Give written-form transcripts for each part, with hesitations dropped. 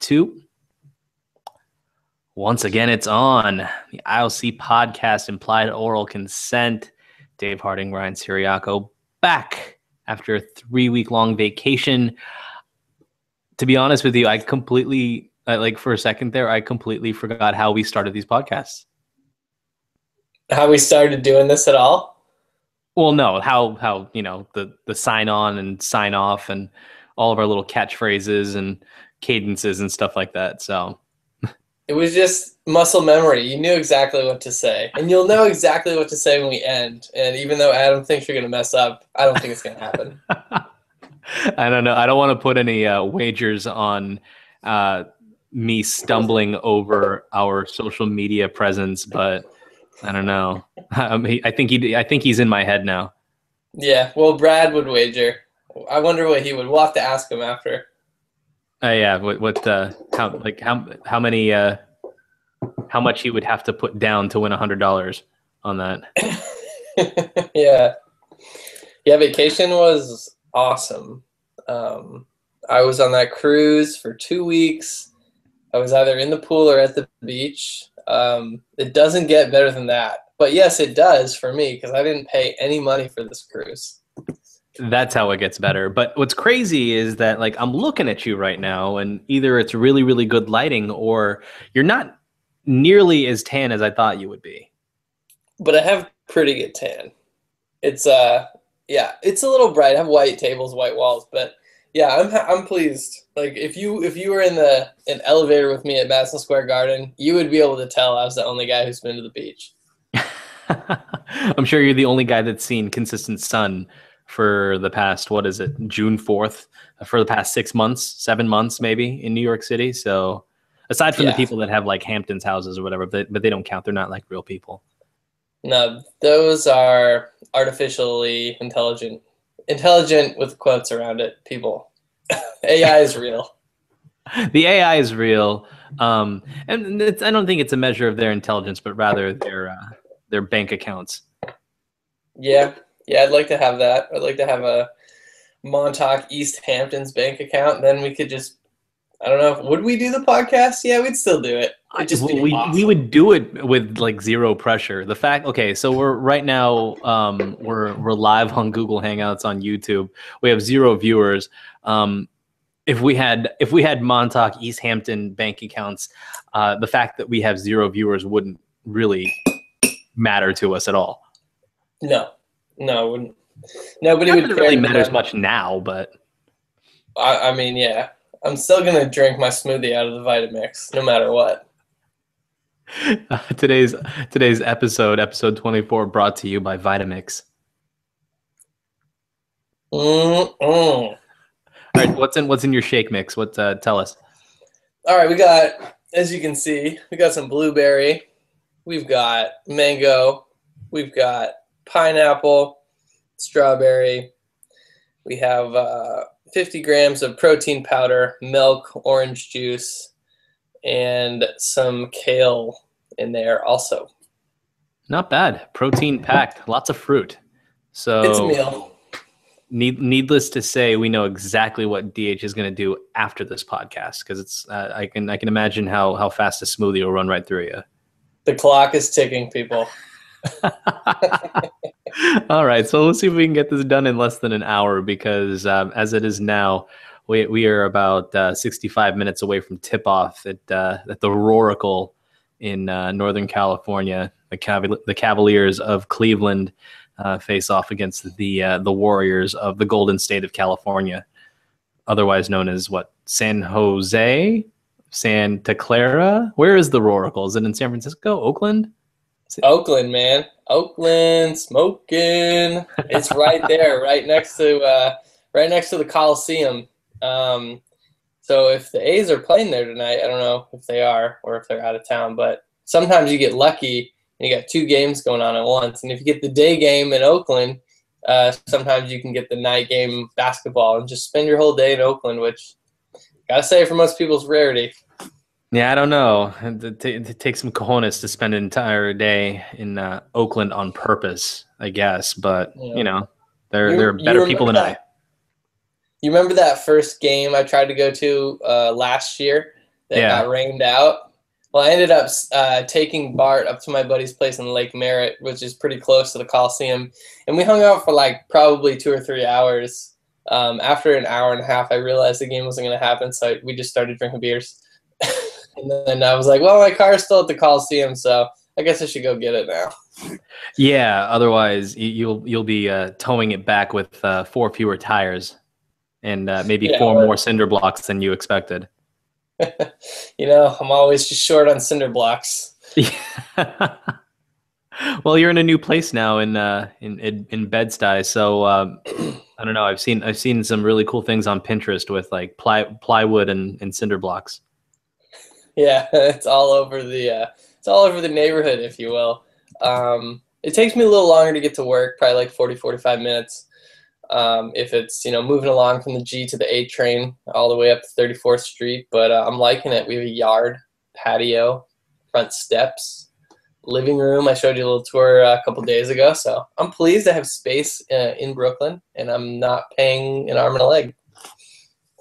2. Once again, it's on the IOC podcast, Implied Oral Consent. Dave Harding, Ryan Ciriaco, back after a 3-week-long vacation. To be honest with you, I completely, for a second there, I completely forgot how we started these podcasts. How we started doing this at all? Well, no, how the sign on and sign off and all of our little catchphrases and cadences and stuff like that. So it was just muscle memory. You knew exactly what to say, and you'll know exactly what to say when we end. And even though Adam thinks you're going to mess up, I don't think it's going to happen. I don't know. I don't want to put any wagers on me stumbling over our social media presence, but I don't know. I think he's in my head now. Yeah. Well, Brad would wager. I wonder what he would. We'll have to ask him after. Yeah. How much he would have to put down to win $100 on that? Yeah. Vacation was awesome. I was on that cruise for 2 weeks. I was either in the pool or at the beach. It doesn't get better than that. But yes, it does for me because I didn't pay any money for this cruise. That's how it gets better. But what's crazy is that I'm looking at you right now, and either it's really, really good lighting or you're not nearly as tan as I thought you would be. But I have pretty good tan. It's it's a little bright. I have white tables, white walls, but yeah, I'm pleased. If you were in an elevator with me at Madison Square Garden, you would be able to tell I was the only guy who's been to the beach. I'm sure you're the only guy that's seen consistent sun for the past, June 4th, for the past 6 months, 7 months maybe in New York City. So aside from the people that have Hamptons houses or whatever, but they don't count. They're not real people. No, those are artificially intelligent with quotes around it people. AI is real. The AI is real. And I don't think it's a measure of their intelligence, but rather their bank accounts. Yeah, I'd like to have that. I'd like to have a Montauk East Hamptons bank account. Then we could just, I don't know, would we do the podcast? Yeah, we'd still do it. We would do it with zero pressure. The fact, okay, so we're right now we're live on Google Hangouts on YouTube. We have 0 viewers. If we had Montauk East Hampton bank accounts, the fact that we have 0 viewers wouldn't really matter to us at all. No, it wouldn't. Nobody would care. It really matters much now, but I mean, yeah, I'm still gonna drink my smoothie out of the Vitamix, no matter what. Today's episode 24, brought to you by Vitamix. All right, what's in your shake mix? Tell us. All right, we got, as you can see, we got some blueberry, we've got mango, we've got pineapple, strawberry. We have 50 grams of protein powder, milk, orange juice, and some kale in there also. Not bad. Protein packed. Lots of fruit. So it's a meal. Needless to say, we know exactly what DH is going to do after this podcast because it's. I can imagine how fast a smoothie will run right through you. The clock is ticking, people. All right, so let's see if we can get this done in less than an hour because as it is now, we are about 65 minutes away from tip-off at the Roracle in Northern California. The Cavaliers of Cleveland face off against the Warriors of the Golden State of California, otherwise known as San Jose, Santa Clara. Where is the Roracle? Is it in San Francisco, Oakland? Oakland, man. Oakland, smoking. It's right there, right next to the Coliseum. So if the A's are playing there tonight, I don't know if they are or if they're out of town, but sometimes you get lucky and you got 2 games going on at once. And if you get the day game in Oakland, sometimes you can get the night game basketball and just spend your whole day in Oakland, which gotta say for most people is rarity. Yeah, I don't know. It takes some cojones to spend an entire day in Oakland on purpose, I guess. But, they're better people than I. You remember that first game I tried to go to last year that got rained out. Well, I ended up taking Bart up to my buddy's place in Lake Merritt, which is pretty close to the Coliseum, and we hung out for like probably 2 or 3 hours. After an hour and a half, I realized the game wasn't going to happen, so we just started drinking beers. And then I was like, well, my car's still at the Coliseum, so I guess I should go get it now. Yeah, otherwise you'll be towing it back with 4 fewer tires and maybe 4 more cinder blocks than you expected. I'm always just short on cinder blocks. Yeah. Well, you're in a new place now in Bed-Stuy, so I don't know. I've seen some really cool things on Pinterest with like plywood and cinder blocks. Yeah, it's all over the neighborhood, if you will. It takes me a little longer to get to work, probably like 40, 45 minutes. If it's, moving along from the G to the A train all the way up to 34th Street, but I'm liking it. We have a yard, patio, front steps, living room. I showed you a little tour a couple days ago, so I'm pleased to have space in Brooklyn, and I'm not paying an arm and a leg.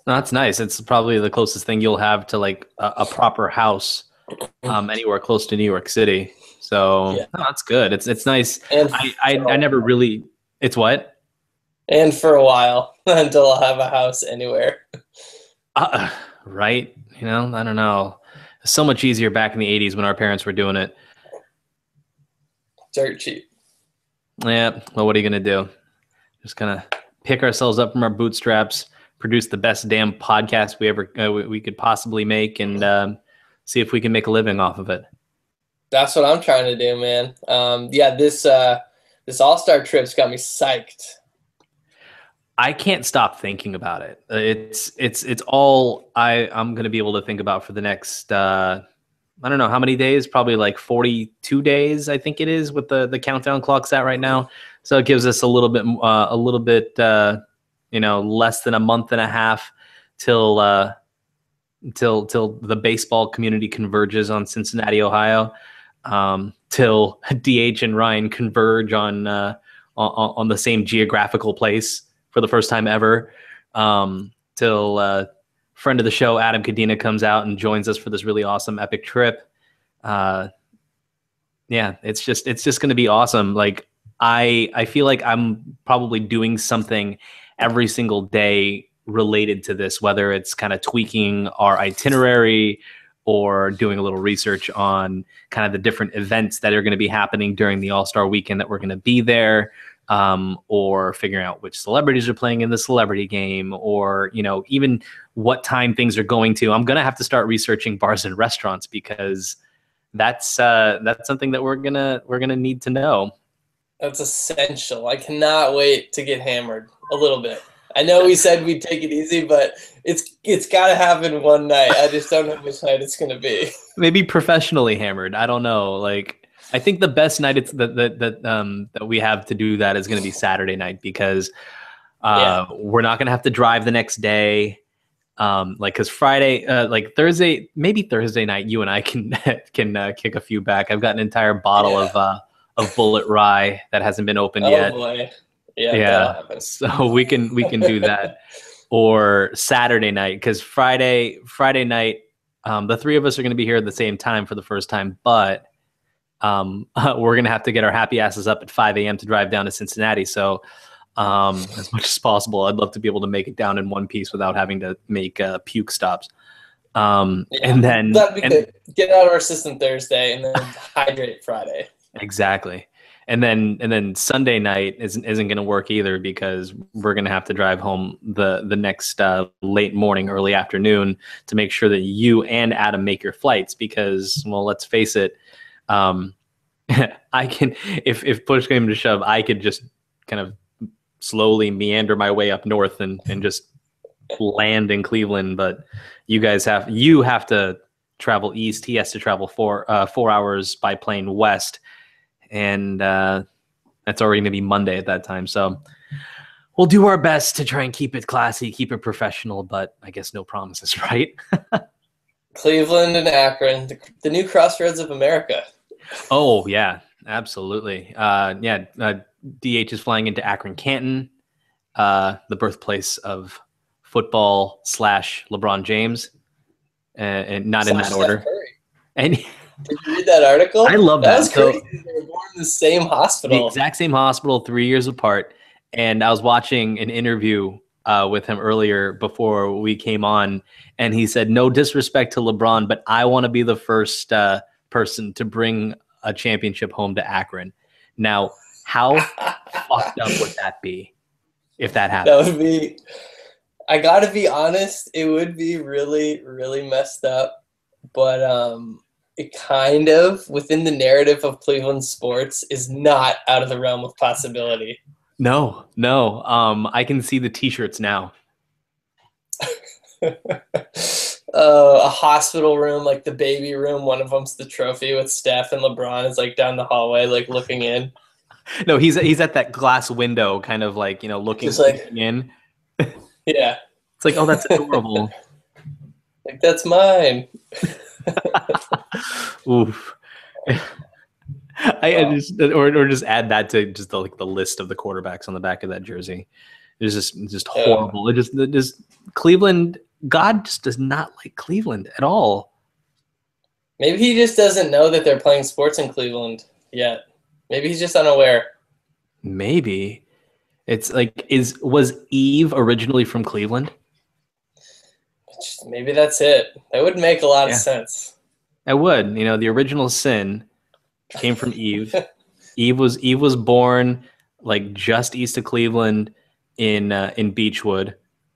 No, that's nice. It's probably the closest thing you'll have to like a proper house anywhere close to New York City. So yeah. That's good. It's nice. And I never really. It's what? And for a while until I'll have a house anywhere. Right. I don't know. It's so much easier back in the 80s when our parents were doing it. Dirt cheap. Yeah. Well, what are you going to do? Just gonna pick ourselves up from our bootstraps, produce the best damn podcast we could possibly make, and see if we can make a living off of it. That's what I'm trying to do, man. This All-Star trip's got me psyched. I can't stop thinking about it. It's all I'm going to be able to think about for the next I don't know how many days, probably like 42 days, I think it is, with the countdown clock's at right now. So it gives us a little bit less than a month and a half till the baseball community converges on Cincinnati, Ohio, till DH and Ryan converge on the same geographical place for the first time ever, till friend of the show Adam Cadena comes out and joins us for this really awesome epic trip. It's just going to be awesome. Like I feel like I'm probably doing something every single day related to this, whether it's kind of tweaking our itinerary or doing a little research on kind of the different events that are going to be happening during the All-Star weekend that we're going to be there, or figuring out which celebrities are playing in the celebrity game, or, even what time things are going to. I'm going to have to start researching bars and restaurants because that's something that we're going to need to know. That's essential. I cannot wait to get hammered a little bit. I know we said we'd take it easy, but it's got to happen one night. I just don't know which night it's going to be. Maybe professionally hammered. I don't know. Like, I think the best night that we have to do that is going to be Saturday night, because we're not going to have to drive the next day. Because Friday, Thursday, maybe Thursday night, you and I can kick a few back. I've got an entire bottle of Bullet Rye that hasn't been opened yet. Oh boy. Yeah. So we can do that. Or Saturday night, because Friday night, the three of us are going to be here at the same time for the first time, but we're going to have to get our happy asses up at 5 a.m. to drive down to Cincinnati. So as much as possible, I'd love to be able to make it down in one piece without having to make puke stops. And then get out of our system Thursday and then hydrate Friday. Exactly. And then Sunday night isn't going to work either, because we're going to have to drive home the next late morning, early afternoon to make sure that you and Adam make your flights, because, well, let's face it, I can, if push came to shove, I could just kind of slowly meander my way up north and just land in Cleveland. But you have to travel east. He has to travel 4 hours by plane west. And that's already going to be Monday at that time. So we'll do our best to try and keep it classy, keep it professional, but I guess no promises, right? Cleveland and Akron, the new crossroads of America. Oh, yeah, absolutely. DH is flying into Akron, Canton, the birthplace of football / LeBron James. and not in Slash that Steph order. Curry. And Did you read that article? I love That that. was crazy. They were born in the same The hospital. exact same hospital, 3 years apart. And I was watching an interview with him earlier before we came on, and he said, "No disrespect to LeBron, but I want to be the first person to bring a championship home to Akron." Now, how fucked up would that be if that happened? That would be. I gotta be honest. It would be really, really messed up, but it kind of within the narrative of Cleveland sports is not out of the realm of possibility. No. I can see the T-shirts now. A hospital room, like the baby room. One of them's the trophy with Steph and LeBron is like down the hallway, like looking in. No, he's at that glass window, kind of like looking, Just like in. Yeah, It's like, oh, that's adorable. like that's mine. Oof. I just or just add that to just the list of the quarterbacks on the back of that jersey. It's just horrible. It just Cleveland. God just does not like Cleveland at all. Maybe he just doesn't know that they're playing sports in Cleveland yet. Maybe he's just unaware. Maybe it's like was Eve originally from Cleveland? Maybe that's it. That would make a lot of sense. I would. The original sin came from Eve. Eve was born like just east of Cleveland in Beechwood,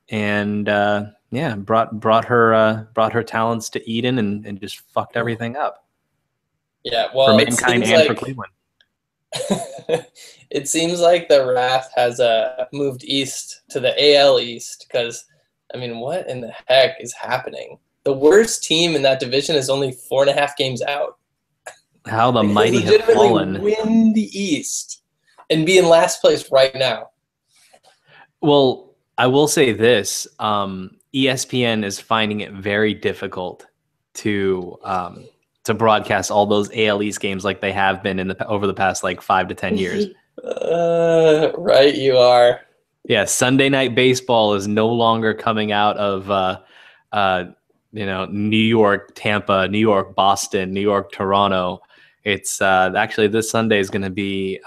and brought her talents to Eden and just fucked everything up. Yeah, well, for mankind and for Cleveland. It seems like the wrath has moved east to the AL East because, I mean, what in the heck is happening? The worst team in that division is only 4.5 games out. How the mighty have fallen. Win the East and be in last place right now. Well, I will say this: ESPN is finding it very difficult to broadcast all those AL East games like they have been over the past like 5 to 10 years. Right, you are. Yeah, Sunday Night Baseball is no longer coming out of New York, Tampa, New York, Boston, New York, Toronto. It's actually this Sunday is going to be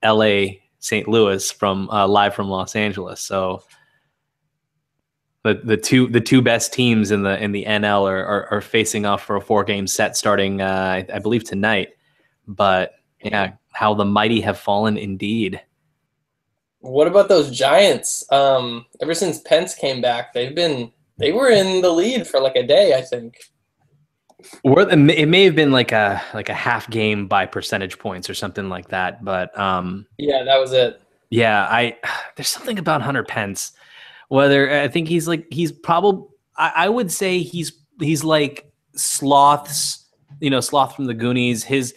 L.A. St. Louis from live from Los Angeles. So the two best teams in the NL are facing off for a 4-game set starting I believe tonight. But yeah, how the mighty have fallen indeed. What about those Giants? Ever since Pence came back, they were in the lead for like a day, I think. Or it may have been like a half game by percentage points or something like that. But yeah, that was it. Yeah, there's something about Hunter Pence. Whether I think he's probably, I would say he's like Sloth's, Sloth from the Goonies, his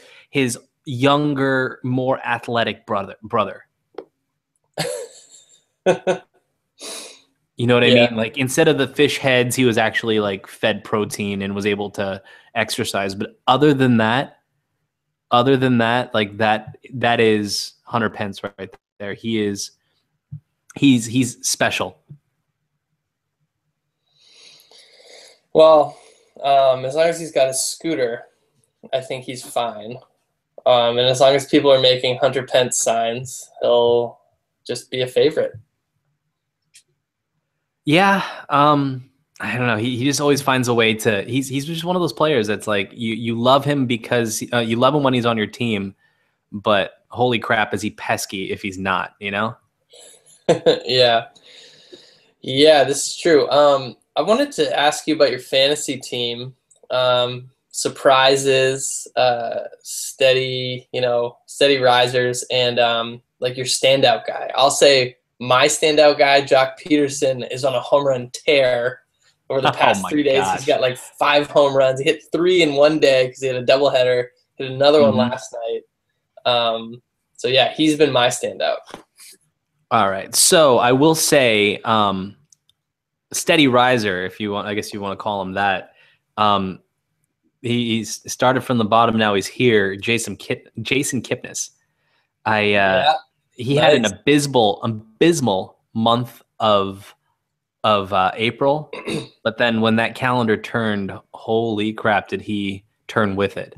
younger, more athletic brother. You know what I mean? Like instead of the fish heads, he was actually like fed protein and was able to exercise. But other than that, like that is Hunter Pence right there. He's special. Well, as long as he's got a scooter, I think he's fine. And as long as people are making Hunter Pence signs, he'll just be a favorite. Yeah, I don't know. He just always finds a way to. He's just one of those players that's like you love him because you love him when he's on your team, but holy crap, is he pesky if he's not? Yeah, this is true. I wanted to ask you about your fantasy team. Surprises, steady risers, and like your standout guy. I'll say my standout guy, Jock Peterson, is on a home run tear over the past 3 days. Gosh. He's got like 5 home runs. He hit 3 in one day because he had a doubleheader. Hit another one last night. So yeah, he's been my standout. All right. So I will say, steady riser, if you want, I guess you want to call him that. He's started from the bottom. Now he's here. Jason Kipnis. He had an abysmal month of of April, but then when that calendar turned, holy crap, did he turn with it?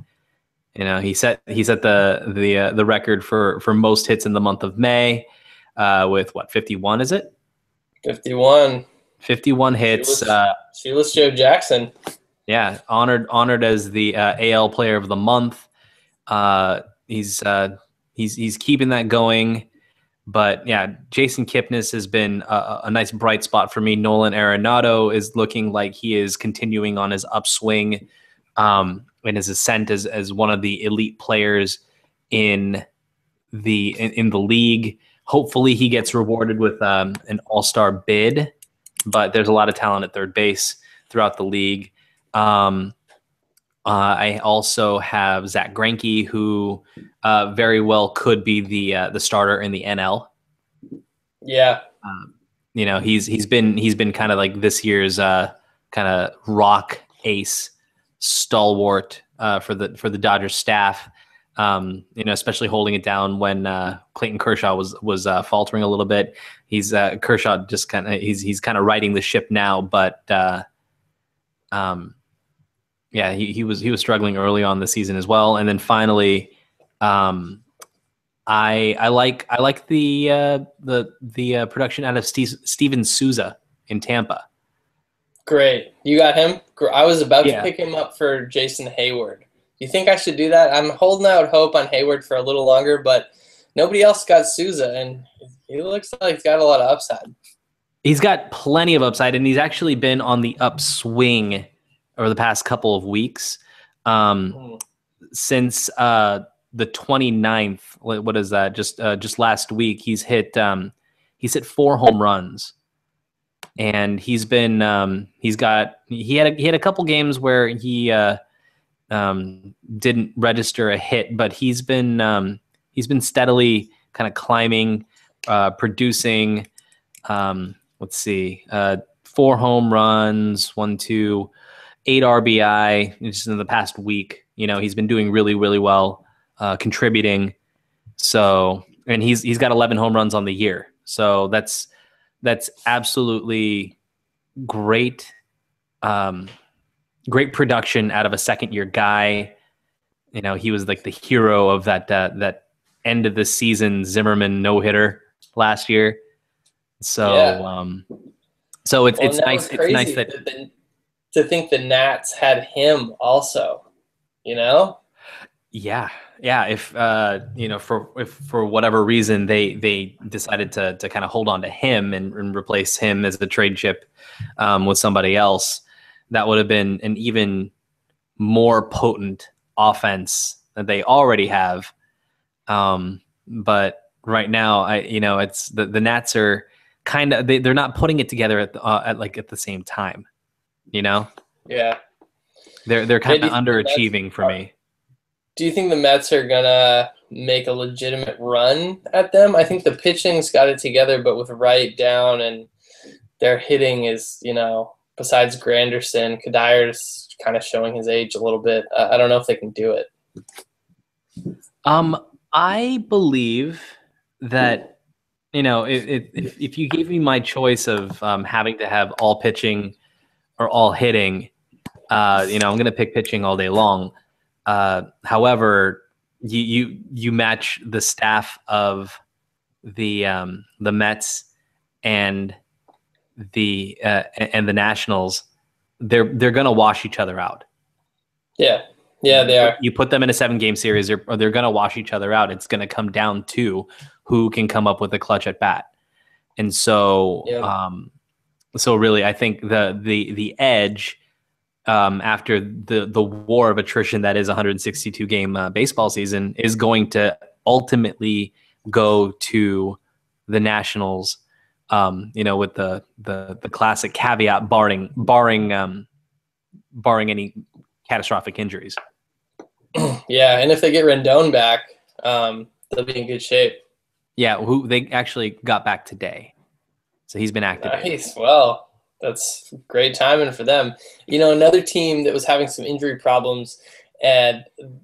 You know, he set the record for most hits in the month of May, with what, 51? Is it 51? 51 hits. Shoeless Joe Jackson. Yeah, honored as the AL Player of the Month. He's keeping that going. But yeah, Jason Kipnis has been a nice bright spot for me. Nolan Arenado is looking like he is continuing on his upswing, in his ascent as one of the elite players in the league. Hopefully, he gets rewarded with an all-star bid. But there's a lot of talent at third base throughout the league. I also have Zach Greinke, who very well could be the starter in the NL. Yeah, you know, he's been kind of like this year's kind of rock ace stalwart for the Dodgers staff. You know, especially holding it down when Clayton Kershaw was faltering a little bit. Kershaw just kind of he's kind of riding the ship now, but yeah, he was struggling early on the season as well, and then finally, I like the production out of Steven Souza in Tampa. Great, you got him. I was about to pick him up for Jason Hayward. You think I should do that? I'm holding out hope on Hayward for a little longer, but nobody else got Souza, and he looks like he's got a lot of upside. He's got plenty of upside, and he's actually been on the upswing over the past couple of weeks. Since the 29th, what is that? Just last week, he's hit 4 home runs, and he had a couple games where he didn't register a hit, but he's been steadily kind of climbing, producing. Let's see, 4 home runs, 8 RBI just in the past week. You know, he's been doing really, really well, contributing. So, and he's got 11 home runs on the year. So that's absolutely great. Great production out of a second-year guy. You know, he was like the hero of that end of the season Zimmerman no-hitter last year. So, yeah. So it's nice. It's nice that to think the Nats had him also. You know. Yeah. If you know, if for whatever reason they decided to kind of hold on to him and replace him as the trade chip with somebody else, that would have been an even more potent offense that they already have. But right now, it's the Nats are kind of they're not putting it together at the same time. You know? Yeah. They're kind of underachieving for me. Do you think the Mets are gonna make a legitimate run at them? I think the pitching's got it together, but with Wright down and their hitting is, besides Granderson, Kadyr's kind of showing his age a little bit. I don't know if they can do it. I believe that, if you gave me my choice of having to have all pitching or all hitting, I'm going to pick pitching all day long. However, you match the staff of the Mets and the Nationals, they're going to wash each other out. Yeah, they are. You put them in a 7-game series, or they're going to wash each other out. It's going to come down to who can come up with a clutch at bat. And so, so really, I think the edge after the war of attrition that is 162 game baseball season is going to ultimately go to the Nationals. With the classic caveat barring any catastrophic injuries. Yeah, and if they get Rendon back, they'll be in good shape. Yeah, who they actually got back today, so he's been activated. Nice. Well, that's great timing for them. Another team that was having some injury problems, and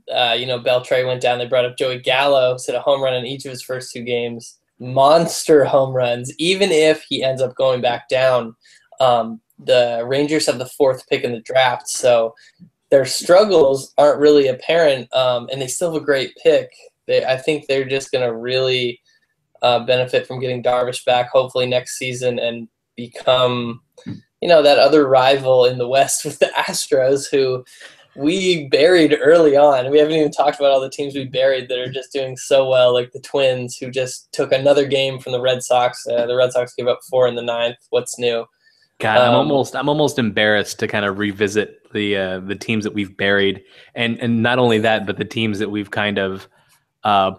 Beltre went down. They brought up Joey Gallo, hit a home run in each of his first 2 games. Monster home runs, even if he ends up going back down. The Rangers have the 4th pick in the draft, so their struggles aren't really apparent, and they still have a great pick. I think they're just going to really benefit from getting Darvish back, hopefully next season, and become, that other rival in the West with the Astros, who we buried early on. We haven't even talked about all the teams we buried that are just doing so well, like the Twins, who just took another game from the Red Sox. The Red Sox gave up 4 in the 9th. What's new? God, I'm almost embarrassed to kind of revisit the teams that we've buried, and not only that, but the teams that we've kind of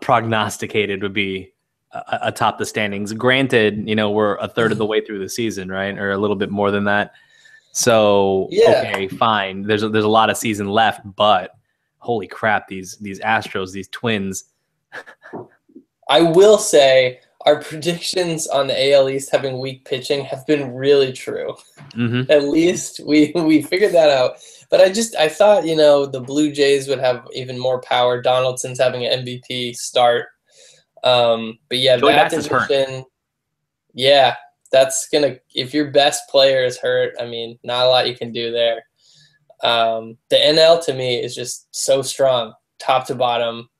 prognosticated would be atop the standings. Granted, we're a third of the way through the season, right, or a little bit more than that. So okay, fine. There's a lot of season left, but holy crap, these Astros, these Twins. I will say, our predictions on the AL East having weak pitching have been really true. Mm-hmm. At least we figured that out. But I thought, the Blue Jays would have even more power. Donaldson's having an MVP start. But yeah, Joey that Bats division, is hurt. Yeah, that's if your best player is hurt, not a lot you can do there. The NL to me is just so strong, top to bottom.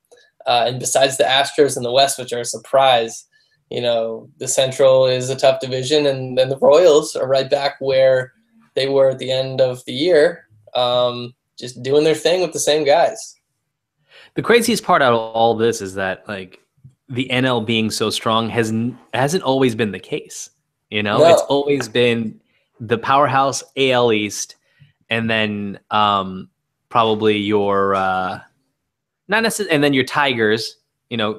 And besides the Astros in the West, which are a surprise, the Central is a tough division, and then the Royals are right back where they were at the end of the year, just doing their thing with the same guys. The craziest part out of all this is that, the NL being so strong hasn't always been the case. No. It's always been the powerhouse AL East, and then probably your not necessarily, and then your Tigers.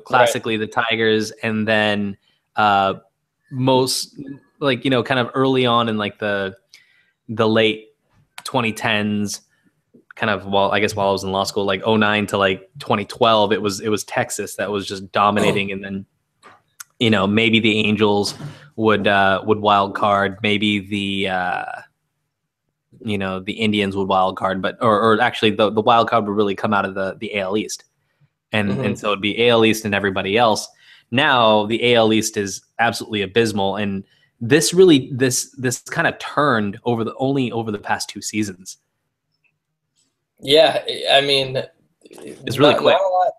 Classically the Tigers, and then most kind of early on in the late 2010s, kind of while I was in law school, 2009 to 2012, it was Texas that was just dominating, and then maybe the Angels would wild card, maybe the the Indians would wild card, but or actually the wild card would really come out of the AL East. And so it'd be AL East and everybody else. Now the AL East is absolutely abysmal, and this kind of turned over the past 2 seasons. Yeah, it's really quick. Not a lot.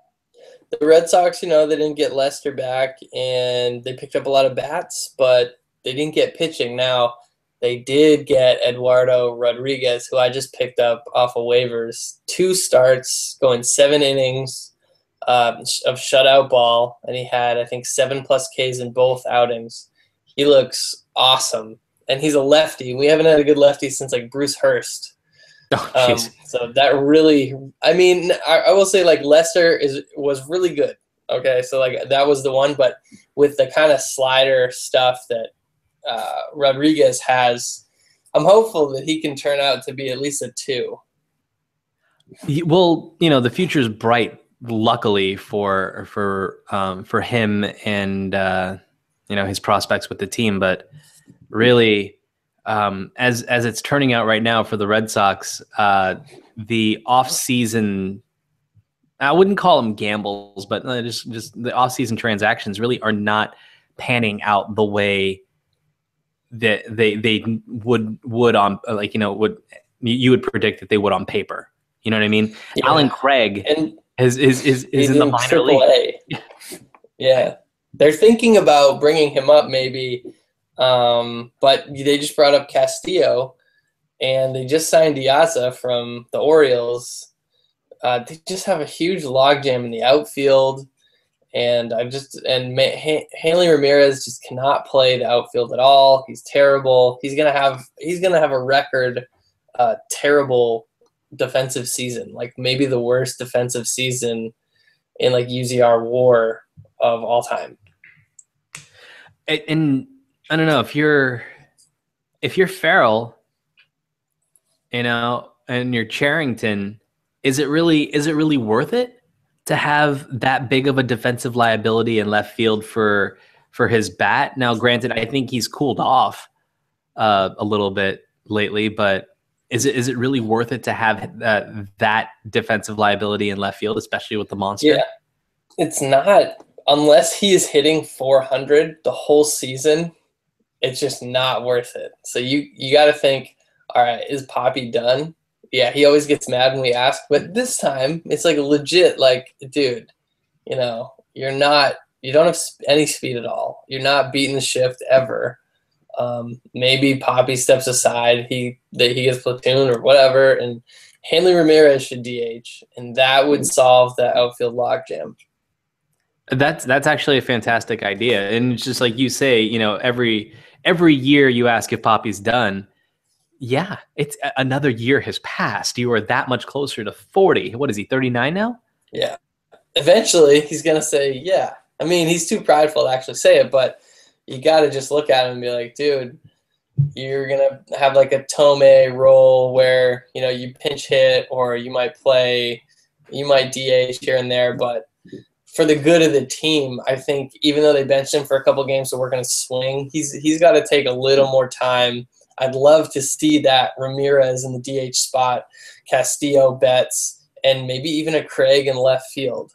The Red Sox, they didn't get Lester back, and they picked up a lot of bats, but they didn't get pitching. Now they did get Eduardo Rodriguez, who I just picked up off of waivers. 2 starts, going 7 innings. Of shutout ball, and he had, I think, 7+ Ks in both outings. He looks awesome, and he's a lefty. We haven't had a good lefty since Bruce Hurst. Oh, so that really, I will say Lester was really good. Okay, so that was the one, but with the kind of slider stuff that Rodriguez has, I'm hopeful that he can turn out to be at least a 2. Well, the future's bright. Luckily for him and his prospects with the team, but really as it's turning out right now for the Red Sox, the off-season, I wouldn't call them gambles, but just the off-season transactions really are not panning out the way that they would on you would predict that they would on paper. You know what I mean? Yeah. Alan Craig is in the minor league. Yeah, they're thinking about bringing him up maybe, but they just brought up Castillo, and they just signed Diaza from the Orioles. They just have a huge logjam in the outfield, and Hanley Ramirez just cannot play the outfield at all. He's terrible. He's gonna have a record terrible defensive season, maybe the worst defensive season in UZR WAR of all time. And I don't know if you're Farrell, and you're Cherington, is it really worth it to have that big of a defensive liability in left field for his bat? Now, granted, I think he's cooled off a little bit lately, but is it really worth it to have that defensive liability in left field, especially with the monster? Yeah, it's not, unless he is hitting 400 the whole season. it's just not worth it. So you got to think, all right, is Poppy done? Yeah, he always gets mad when we ask, but this time it's like legit, like, dude, you know, you don't have any speed at all. You're not beating the shift ever. Maybe Poppy steps aside, he gets platoon or whatever, and Hanley Ramirez should DH, and that would solve that outfield logjam. That's actually a fantastic idea, and it's just like you say, you know, every year you ask if Poppy's done. Yeah, it's another year has passed. You are that much closer to 40. What is he, 39 now? Yeah. Eventually, he's going to say, yeah. I mean, he's too prideful to actually say it, but you got to just look at him and be like, dude, you're going to have like a Tomei role where, you know, you pinch hit or you might DH here and there, but for the good of the team, I think even though they benched him for a couple games to work on his swing, he's got to take a little more time. I'd love to see that Ramirez in the DH spot, Castillo, Betts, and maybe even a Craig in left field,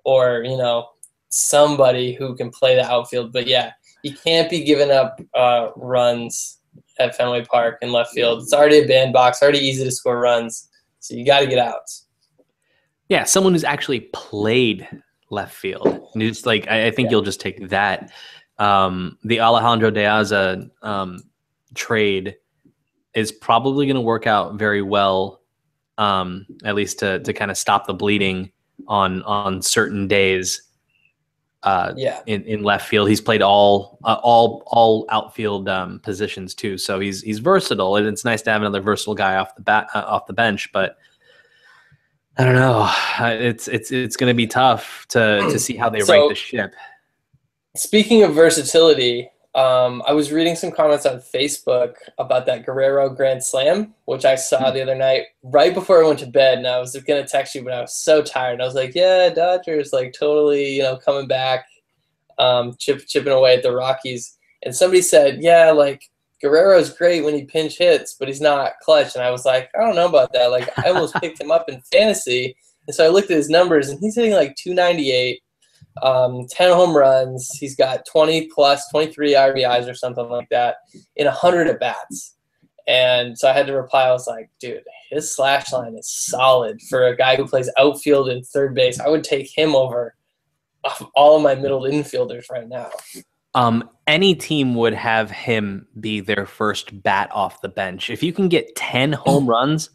or, you know, somebody who can play the outfield. But yeah, you can't be giving up runs at Fenway Park in left field. It's already a bandbox, already easy to score runs, so you got to get out. Yeah, someone who's actually played left field. And it's like I think you'll just take that. The Alejandro De Aza trade is probably going to work out very well, at least to kind of stop the bleeding on certain days. In left field, he's played all outfield positions too, so he's versatile, and it's nice to have another versatile guy off the bench. But I don't know, it's going to be tough to see how they right the ship. Speaking of versatility, I was reading some comments on Facebook about that Guerrero Grand Slam, which I saw the other night right before I went to bed, and I was going to text you, but I was so tired. I was like, yeah, Dodgers, like, totally, you know, coming back, chipping away at the Rockies. And somebody said, yeah, like, Guerrero's great when he pinch hits, but he's not clutch. And I was like, I don't know about that. Like, I almost picked him up in fantasy, and so I looked at his numbers, and he's hitting like 298. 10 home runs. He's got 20 plus 23 RBIs or something like that in 100 at bats. And so I had to reply. I was like, dude, his slash line is solid for a guy who plays outfield and third base. I would take him over all of my middle infielders right now. Any team would have him be their first bat off the bench. If you can get 10 home runs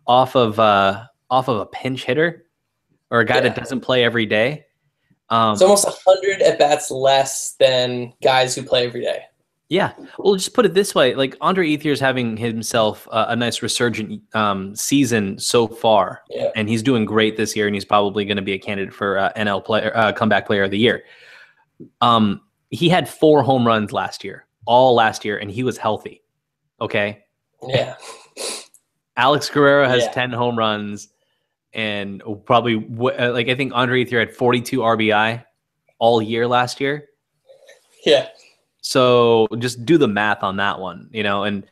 off of a pinch hitter or a guy that doesn't play every day, it's almost 100 at-bats less than guys who play every day. Yeah. Well, just put it this way. Like, Andre Ethier's having himself a nice resurgent season so far. Yeah. And he's doing great this year, and he's probably going to be a candidate for NL player, comeback player of the year. He had 4 home runs all last year, and he was healthy. Okay? Yeah. Alex Guerrero has 10 home runs. And probably, like, I think Andre Ethier had 42 RBI all year last year. Yeah. So just do the math on that one, you know. And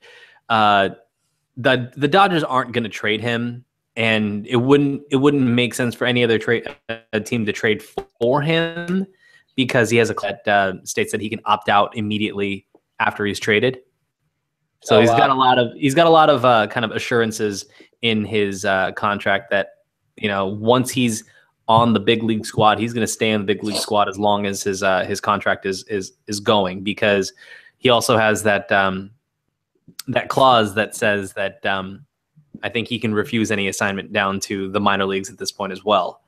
the Dodgers aren't going to trade him, and it wouldn't make sense for any other team to trade for him, because he has a clause that states that he can opt out immediately after he's traded. So he's got a lot of kind of assurances in his contract that, you know, once he's on the big league squad, he's going to stay on the big league squad as long as his contract is going, because he also has that clause that says that I think he can refuse any assignment down to the minor leagues at this point as well.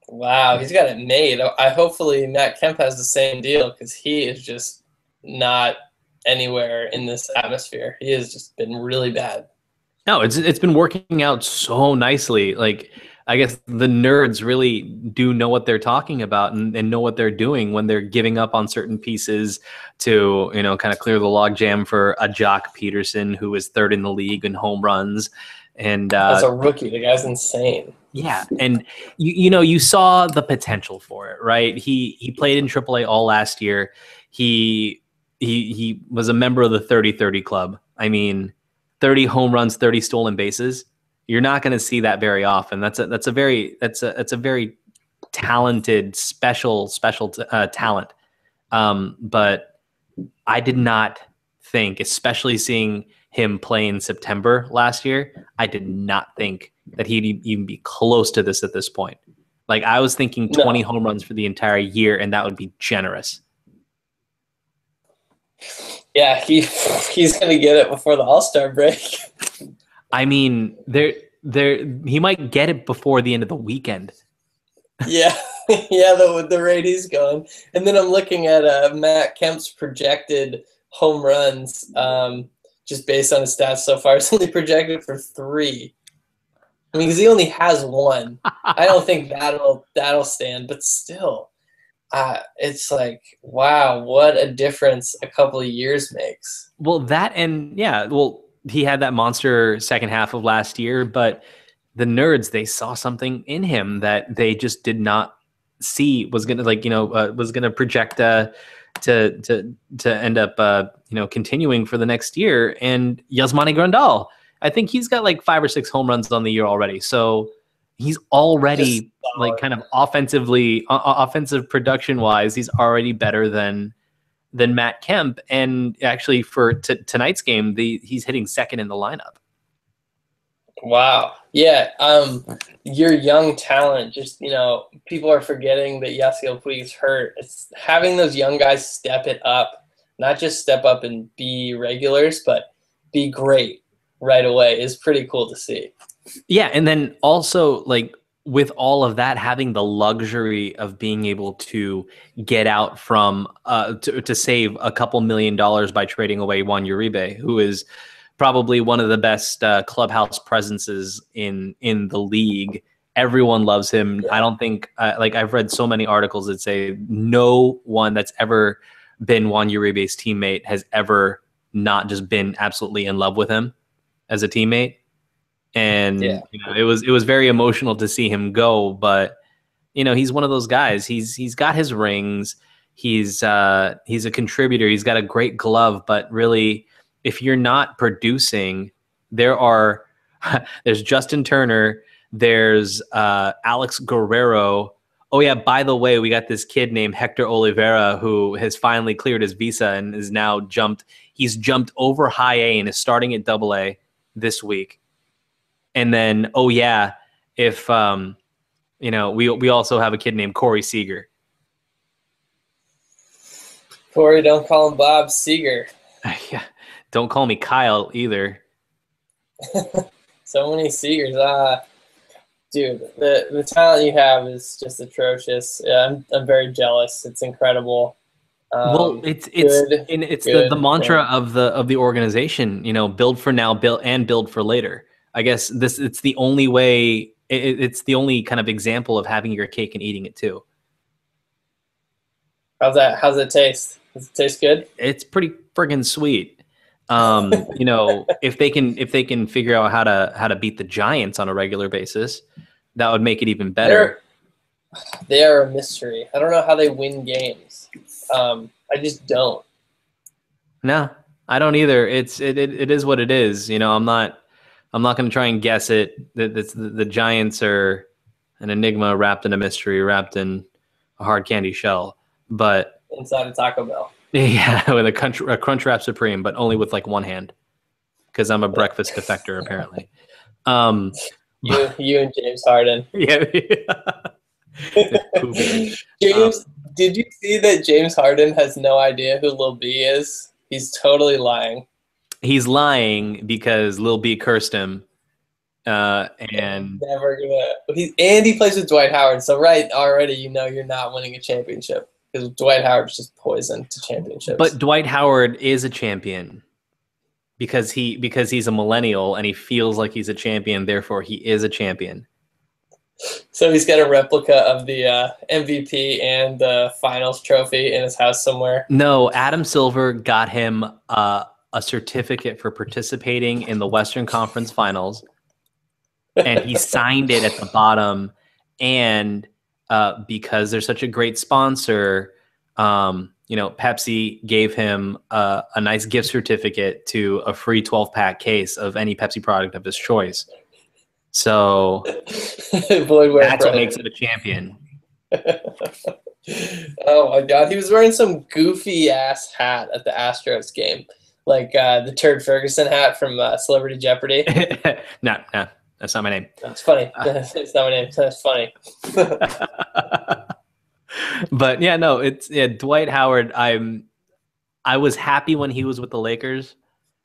Wow, he's got it made. Hopefully Matt Kemp has the same deal, because he is just not anywhere in this atmosphere. He has just been really bad. No, it's been working out so nicely. Like, I guess the nerds really do know what they're talking about and know what they're doing when they're giving up on certain pieces to, you know, kind of clear the logjam for a Jock Peterson, who is 3rd in the league in home runs. And as a rookie, the guy's insane. Yeah, and you saw the potential for it, right? He played in AAA all last year. He was a member of the 30-30 club. I mean, 30 home runs, 30 stolen bases. You're not going to see that very often. That's a very talented, special talent. But I did not think, especially seeing him play in September last year, I did not think that he'd even be close to this at this point. Like, I was thinking 20 home runs for the entire year, and that would be generous. Yeah, he's going to get it before the All-Star break. I mean, he might get it before the end of the weekend. Yeah, yeah, the rate he's going. And then I'm looking at Matt Kemp's projected home runs, just based on his stats so far. It's only projected for 3. I mean, because he only has 1. I don't think that'll stand, but still, it's like, wow, what a difference a couple of years makes. Well, he had that monster second half of last year, but the Nerds, they saw something in him that they just did not see was going to was going to project to end up continuing for the next year. And Yasmani Grandal, I think he's got like 5 or 6 home runs on the year already. So he's already like kind of offensive production wise, he's already better than Matt Kemp. And actually for tonight's game, he's hitting second in the lineup. Wow. Yeah. Your young talent, just, people are forgetting that Yasiel Puig's hurt. It's having those young guys step it up, not just step up and be regulars, but be great right away is pretty cool to see. Yeah. And then also, like, with all of that, having the luxury of being able to get out from to save a couple $1 million by trading away Juan Uribe, who is probably one of the best clubhouse presences in the league. Everyone loves him. Yeah. I don't think I've read so many articles that say no one that's ever been Juan Uribe's teammate has ever not just been absolutely in love with him as a teammate. And it was very emotional to see him go, but he's one of those guys. He's got his rings. He's a contributor. He's got a great glove, but really, if you're not producing, there's Justin Turner, there's Alex Guerrero. Oh yeah, by the way, we got this kid named Hector Oliveira who has finally cleared his visa and is now he's jumped over high A and is starting at double A this week. And then, if we also have a kid named Corey Seager. Corey, don't call him Bob Seager. Yeah, don't call me Kyle either. So many Seagers. Dude, the talent you have is just atrocious. Yeah, I'm very jealous. It's incredible. Well, it's the mantra of the organization. Build for now, build for later. I guess it's the only way. It's the only kind of example of having your cake and eating it too. How's it taste? Does it taste good? It's pretty friggin' sweet. If they can figure out how to beat the Giants on a regular basis, that would make it even better. They are a mystery. I don't know how they win games. I just don't. No, I don't either. It is what it is. I'm not going to try and guess it. The Giants are an enigma wrapped in a mystery, wrapped in a hard candy shell, but inside a Taco Bell. Yeah, with a Crunchwrap Supreme, but only with like one hand, because I'm a breakfast defector apparently. You and James Harden. Yeah. James, did you see that James Harden has no idea who Lil B is? He's totally lying. He's lying because Lil B cursed him. And never gonna. He plays with Dwight Howard, so already you're not winning a championship because Dwight Howard's just poison to championships. But Dwight Howard is a champion because he's a millennial and he feels like he's a champion. Therefore, he is a champion. So he's got a replica of the MVP and the finals trophy in his house somewhere. No, Adam Silver got him a certificate for participating in the Western Conference Finals, and he signed it at the bottom. And because they're such a great sponsor, Pepsi gave him a nice gift certificate to a free 12-pack case of any Pepsi product of his choice. So that's what makes it a champion. Oh my God, he was wearing some goofy ass hat at the Astros game, like the Turd Ferguson hat from Celebrity Jeopardy. No, that's not my name. That's funny. It's not my name. That's funny. But yeah, no, Dwight Howard. I was happy when he was with the Lakers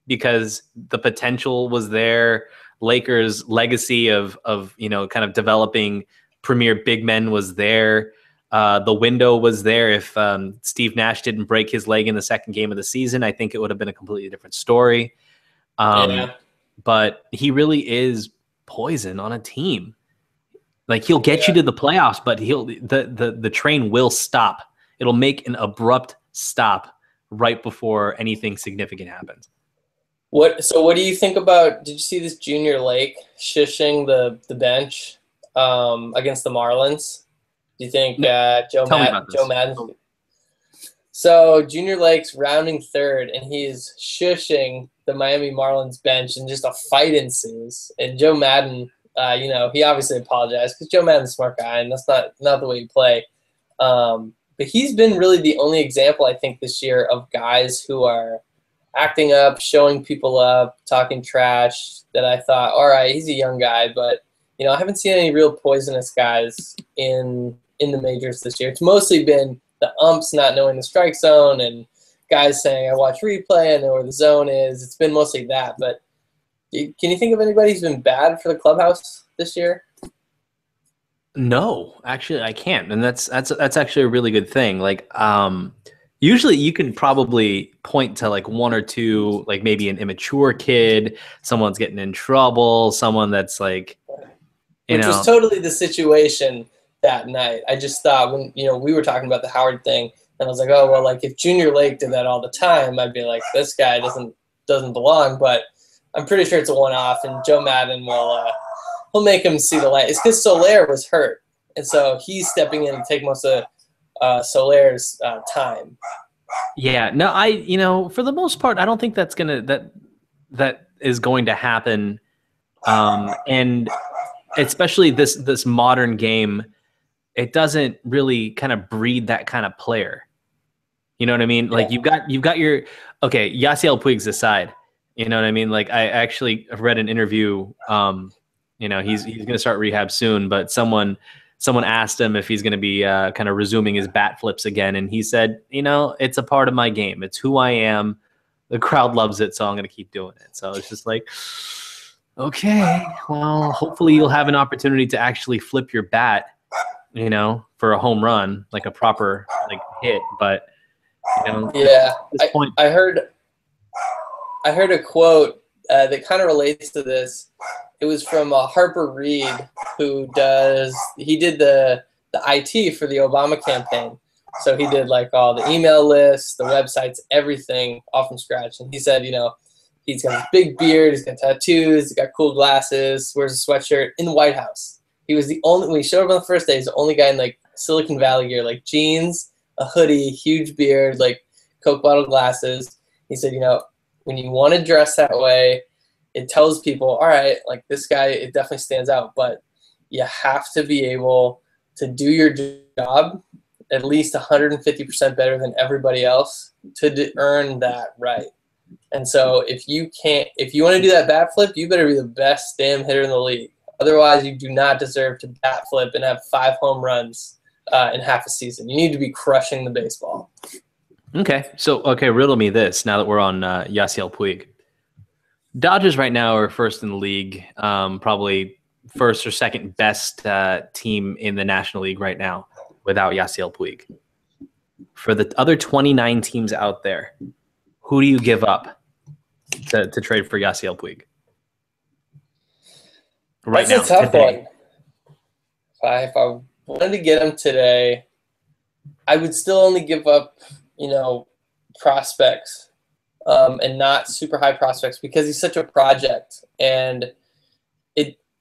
because the potential was there. Lakers' legacy of kind of developing premier big men was there. The window was there. If Steve Nash didn't break his leg in the second game of the season, I think it would have been a completely different story. Yeah. But he really is poison on a team. Like he'll get you to the playoffs, but the train will stop. It'll make an abrupt stop right before anything significant happens. What do you think about? Did you see this Junior Lake shushing the bench against the Marlins? Do you think Joe Madden? So Junior Lake's rounding third, and he's shushing the Miami Marlins bench, and just a fight ensues. And Joe Madden, he obviously apologized because Joe Madden's a smart guy, and that's not the way you play. But he's been really the only example, I think, this year of guys who are acting up, showing people up, talking trash, that I thought, all right, he's a young guy, but I haven't seen any real poisonous guys in the majors this year. It's mostly been the umps not knowing the strike zone and guys saying, I watch replay, I know where the zone is. It's been mostly that. But can you think of anybody who's been bad for the clubhouse this year? No, actually I can't. And that's actually a really good thing. Like, usually you can probably point to like one or two, like maybe an immature kid, someone's getting in trouble, someone that's like, Which was totally the situation that night. I just thought when, we were talking about the Howard thing, and I was like, oh, well, like if Junior Lake did that all the time, I'd be like, this guy doesn't belong. But I'm pretty sure it's a one-off, and Joe Madden will make him see the light. It's because Soler was hurt, and so he's stepping in to take most of Soler's time. Yeah, no, for the most part, I don't think that is going to happen. And especially this modern game, it doesn't really kind of breed that kind of player. You know what I mean? Yeah. Like you've got your Yasiel Puig's aside. You know what I mean? Like I actually read an interview. He's going to start rehab soon, but someone asked him if he's going to be kind of resuming his bat flips again, and he said, it's a part of my game. It's who I am. The crowd loves it, so I'm going to keep doing it. So it's just like, okay, well, hopefully you'll have an opportunity to actually flip your bat, for a home run, like a proper hit. But yeah, at this point, I heard a quote that kind of relates to this. It was from Harper Reed, who did the IT for the Obama campaign. So he did like all the email lists, the websites, everything all from scratch. And he said, he's got a big beard, he's got tattoos, he's got cool glasses, wears a sweatshirt in the White House. He was the only, when he showed up on the first day, he's the only guy in like Silicon Valley gear, like jeans, a hoodie, huge beard, like Coke bottle glasses. He said, when you want to dress that way, it tells people, all right, like this guy, it definitely stands out, but you have to be able to do your job at least 150% better than everybody else to earn that right. And so if you want to do that bat flip, you better be the best damn hitter in the league. Otherwise, you do not deserve to bat flip and have 5 home runs in half a season. You need to be crushing the baseball. Okay. So, riddle me this now that we're on Yasiel Puig. Dodgers right now are first in the league, probably first or second best team in the National League right now without Yasiel Puig. For the other 29 teams out there, who do you give up to trade for Yasiel Puig? Right That's now, a tough today. One. If I wanted to get him today, I would still only give up, prospects. And not super high prospects because he's such a project, and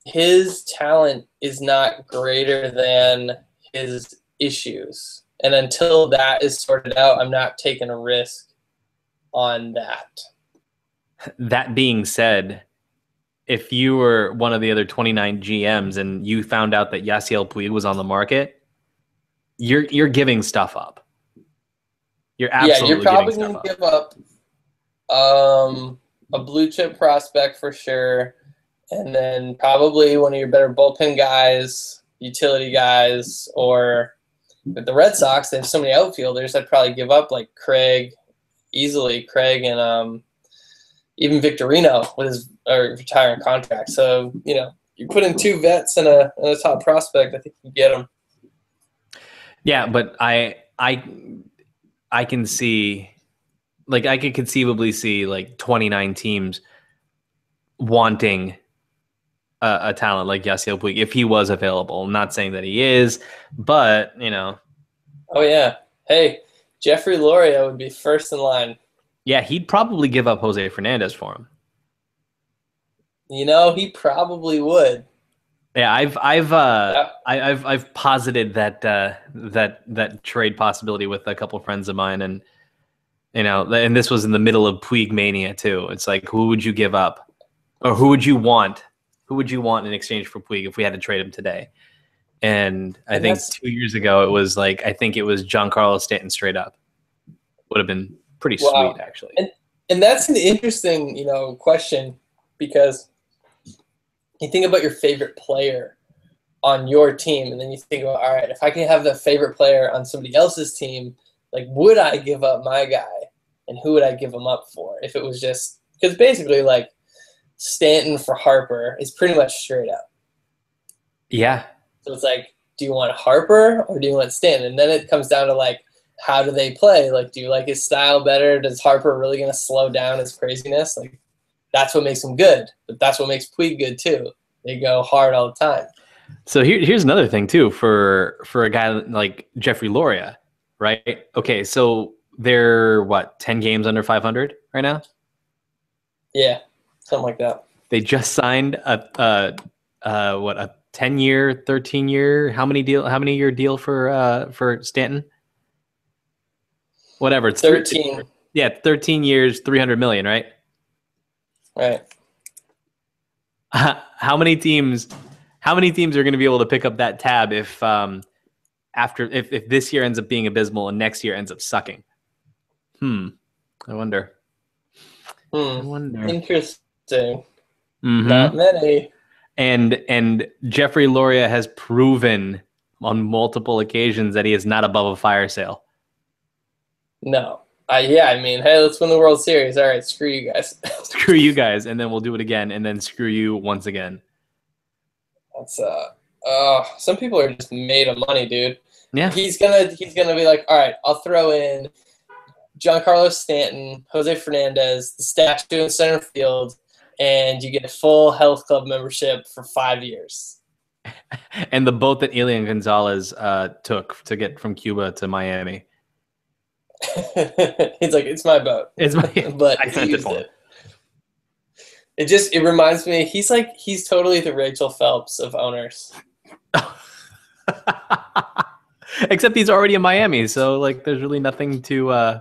his talent is not greater than his issues. And until that is sorted out, I'm not taking a risk on that. That being said, if you were one of the other 29 GMs and you found out that Yasiel Puig was on the market, you're giving stuff up. You're absolutely you're probably giving going stuff to up. give up a blue chip prospect for sure, and then probably one of your better bullpen guys, utility guys, or with the Red Sox, they have so many outfielders. I'd probably give up like Craig and even Victorino with his retiring contract. So you put in 2 vets and a top prospect, I think you get them. Yeah, but I can see, like, I could conceivably see like 29 teams wanting a talent like Yasiel Puig if he was available. I'm not saying that he is, but Oh yeah, hey, Jeffrey Loria would be first in line. Yeah, he'd probably give up Jose Fernandez for him. He probably would. Yeah, I've posited that trade possibility with a couple friends of mine, and and this was in the middle of Puig mania too. It's like, who would you give up, or who would you want? Who would you want in exchange for Puig if we had to trade him today? And I think 2 years ago it was like, I think it was Giancarlo Stanton straight up. Would have been pretty sweet, actually. And that's an interesting question, because you think about your favorite player on your team, and then you think about, all right, if I can have the favorite player on somebody else's team, like, would I give up my guy, and who would I give him up for? If it was just, because basically, like, Stanton for Harper is pretty much straight up. Yeah. So it's like, do you want Harper or do you want Stanton? And then it comes down to, like, how do they play? Like, do you like his style better? Does Harper really going to slow down his craziness? Like, that's what makes him good, but that's what makes Puig good too. They go hard all the time. So here's another thing too for a guy like Jeffrey Loria, right? Okay, so they're 10 games under 500 right now? Yeah, something like that. They just signed a 10-year, 13-year, how many year deal for Stanton? Whatever, it's 13. 13 years, 300 million, right? Right. How many teams are going to be able to pick up that tab if this year ends up being abysmal and next year ends up sucking? I wonder. Interesting. Mm-hmm. Not many. And Jeffrey Loria has proven on multiple occasions that he is not above a fire sale. No. I mean, hey, let's win the World Series. All right, screw you guys. Screw you guys, and then we'll do it again, and then screw you once again. That's some people are just made of money, dude. Yeah. He's gonna be like, all right, I'll throw in Giancarlo Stanton, Jose Fernandez, the statue in center field, and you get a full health club membership for 5 years. And the boat that Elian Gonzalez took to get from Cuba to Miami. He's like, it's my boat. It's my, but I sent it for him. It reminds me, he's totally the Rachel Phelps of owners. Except he's already in Miami, so like there's really nothing to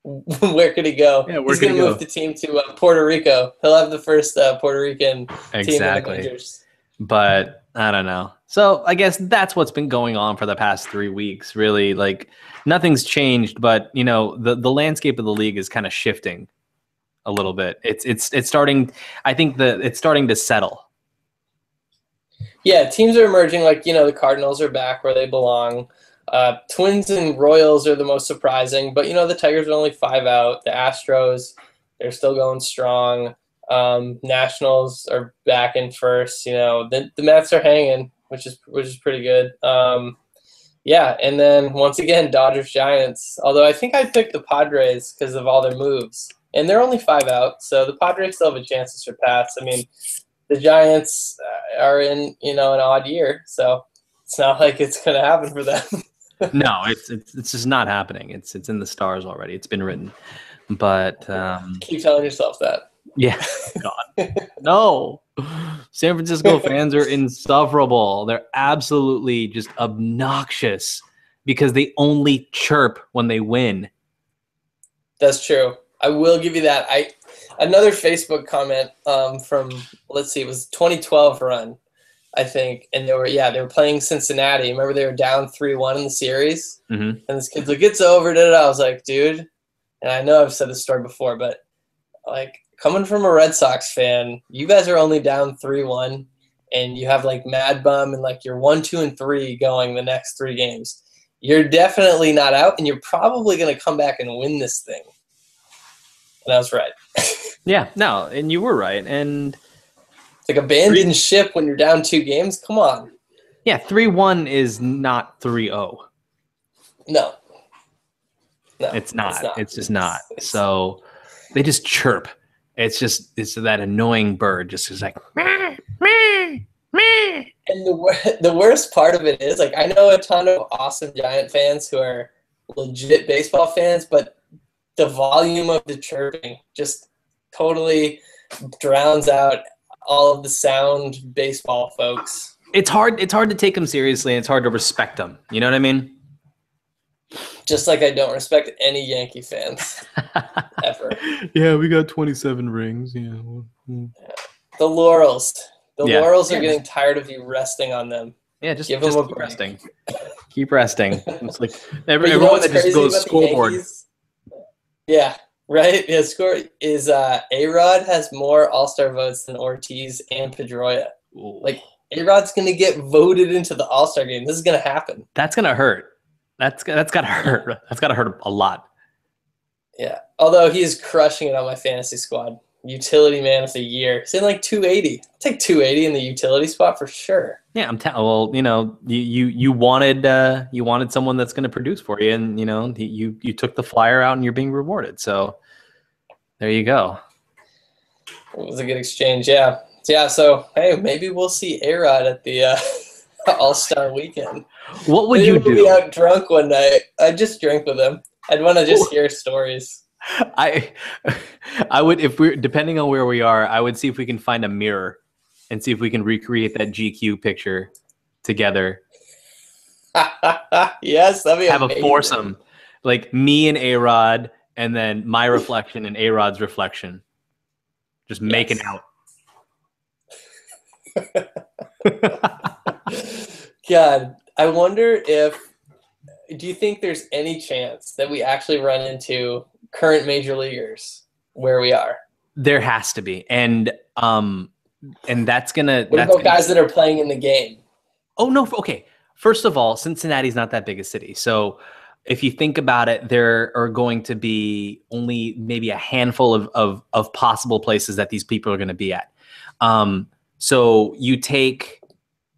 where could he go? Yeah, he's gonna move the team to Puerto Rico. He'll have the first Puerto Rican team in the majors. But I don't know. So I guess that's what's been going on for the past 3 weeks. Really, like nothing's changed, but the landscape of the league is kind of shifting a little bit. It's starting. I think it's starting to settle. Yeah, teams are emerging. Like the Cardinals are back where they belong. Twins and Royals are the most surprising, but the Tigers are only 5 out. The Astros, they're still going strong. Nationals are back in first. The Mets are hanging, which is pretty good. Yeah, and then once again, Dodgers Giants. Although I think I picked the Padres because of all their moves, and they're only 5 out, so the Padres still have a chance to surpass. I mean, the Giants are in an odd year, so it's not like it's going to happen for them. No, it's just not happening. It's in the stars already. It's been written, but keep telling yourself that. Yeah, God, no. San Francisco fans are insufferable. They're absolutely just obnoxious because they only chirp when they win. That's true. I will give you that. Another Facebook comment from, let's see, it was 2012 run. I think, and they were playing Cincinnati. Remember they were down 3-1 in the series, Mm-hmm. and this kid's like, "It's over." I was like, dude, and I know I've said this story before, but like coming from a Red Sox fan, you guys are only down 3-1, and you have like Mad Bum and like you're 1, 2, and 3 going the next 3 games. You're definitely not out, and you're probably going to come back and win this thing. And I was right. Yeah, no, and you were right. And it's like abandon ship when you're down 2 games. Come on. Yeah, 3-1 is not 3-0. No, it's not. It's just not. So they just chirp. It's that annoying bird. Just is like, meh, meh, meh. And the worst part of it is, like, I know a ton of awesome Giant fans who are legit baseball fans, but the volume of the chirping just totally drowns out all of the sound baseball folks. It's hard to take them seriously, and it's hard to respect them. You know what I mean? Just like I don't respect any Yankee fans ever. Yeah, we got 27 rings. Yeah. The Laurels. The Laurels are getting tired of you resting on them. Yeah, just give them a keep break. resting. Keep resting. It's like everyone that just goes scoreboard. Yeah, right? Yeah, score is A-Rod has more All-Star votes than Ortiz and Pedroia. Ooh. Like, A-Rod's going to get voted into the All-Star game. This is going to happen. That's going to hurt. That's got to hurt. That's got to hurt a lot. Yeah. Although he's crushing it on my fantasy squad. Utility man of the year. He's in like 280. I'll take 280 in the utility spot for sure. Yeah, well, you know, you wanted someone that's going to produce for you, and you know, you took the flyer out, and you're being rewarded. So there you go. It was a good exchange. Yeah. So hey, maybe we'll see A-Rod at the All-Star weekend. What would maybe you we'll do? Be out drunk one night. I just drank with him. I'd want to just hear stories. I would, if we're depending on where we are, I would see if we can find a mirror and see if we can recreate that GQ picture together. Yes, that'd be have amazing. A foursome, like me and A-Rod, and then my reflection and A-Rod's reflection, just making out. God, I wonder do you think there's any chance that we actually run into current major leaguers where we are? There has to be. And that's gonna. What about guys that are playing in the game? Oh no. Okay. First of all, Cincinnati's not that big a city. So if you think about it, there are going to be only maybe a handful of possible places that these people are going to be at. So you take